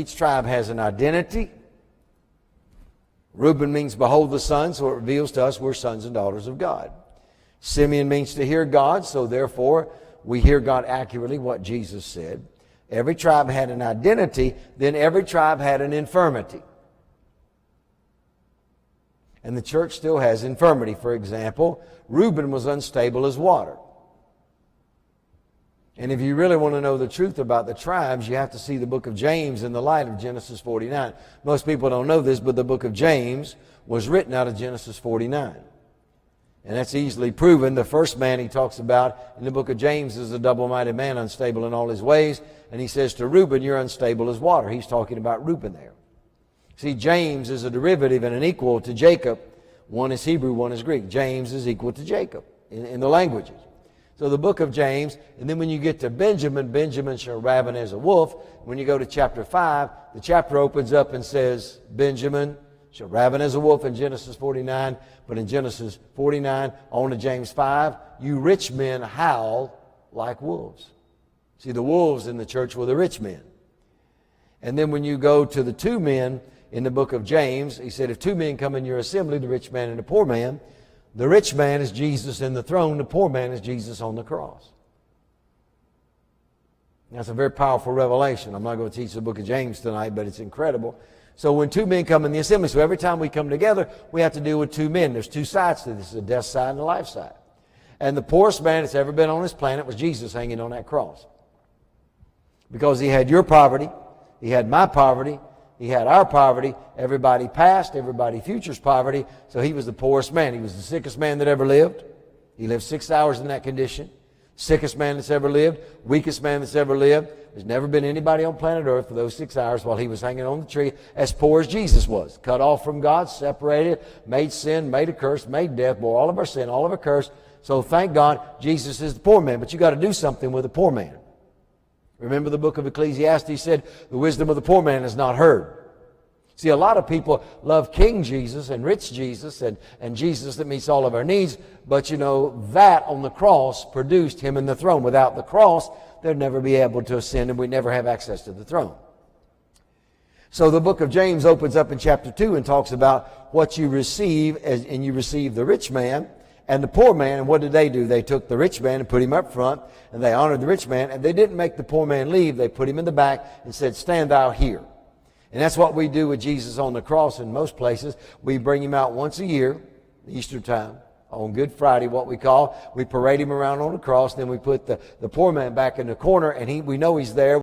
Each tribe has an identity. Reuben means behold the sun, so it reveals to us we're sons and daughters of God. Simeon means to hear God, so therefore we hear God accurately, what Jesus said. Every tribe had an identity, then every tribe had an infirmity. And the church still has infirmity. For example, Reuben was unstable as water. And if you really want to know the truth about the tribes, you have to see the book of James in the light of Genesis 49. Most people don't know this, but the book of James was written out of Genesis 49. And that's easily proven. The first man he talks about in the book of James is a double-minded man, unstable in all his ways. And he says to Reuben, you're unstable as water. He's talking about Reuben there. See, James is a derivative and an equal to Jacob. One is Hebrew, one is Greek. James is equal to Jacob in the languages. So the book of James, and then when you get to Benjamin, Benjamin shall raven as a wolf. When you go to chapter 5, the chapter opens up and says, Benjamin shall raven as a wolf in Genesis 49. But in Genesis 49, on to James 5, you rich men howl like wolves. See, the wolves in the church were the rich men. And then when you go to the two men in the book of James, he said, if two men come in your assembly, the rich man and the poor man, the rich man is Jesus in the throne. The poor man is Jesus on the cross. That's a very powerful revelation. I'm not going to teach the book of James tonight, but it's incredible. So when two men come in the assembly, so every time we come together, we have to deal with two men. There's two sides to this, a death side and a life side. And the poorest man that's ever been on this planet was Jesus hanging on that cross. Because he had your poverty, he had my poverty, he had our poverty, everybody past, everybody future's poverty. So he was the poorest man. He was the sickest man that ever lived. He lived 6 hours in that condition. Sickest man that's ever lived. Weakest man that's ever lived. There's never been anybody on planet Earth for those 6 hours while he was hanging on the tree as poor as Jesus was. Cut off from God, separated, made sin, made a curse, made death, bore all of our sin, all of our curse. So thank God Jesus is the poor man. But you got to do something with the poor man. Remember the book of Ecclesiastes said, the wisdom of the poor man is not heard. See, a lot of people love King Jesus and rich Jesus and Jesus that meets all of our needs. But you know, that on the cross produced him in the throne. Without the cross, they'd never be able to ascend and we'd never have access to the throne. So the book of James opens up in chapter 2 and talks about what you receive, and you receive the rich man and the poor man. And what did they do? They took the rich man and put him up front, and they honored the rich man, and they didn't make the poor man leave. They put him in the back and said, stand thou here. And that's what we do with Jesus on the cross in most places. We bring him out once a year, Easter time, on Good Friday, what we call. We parade him around on the cross, then we put the poor man back in the corner, and we know he's there.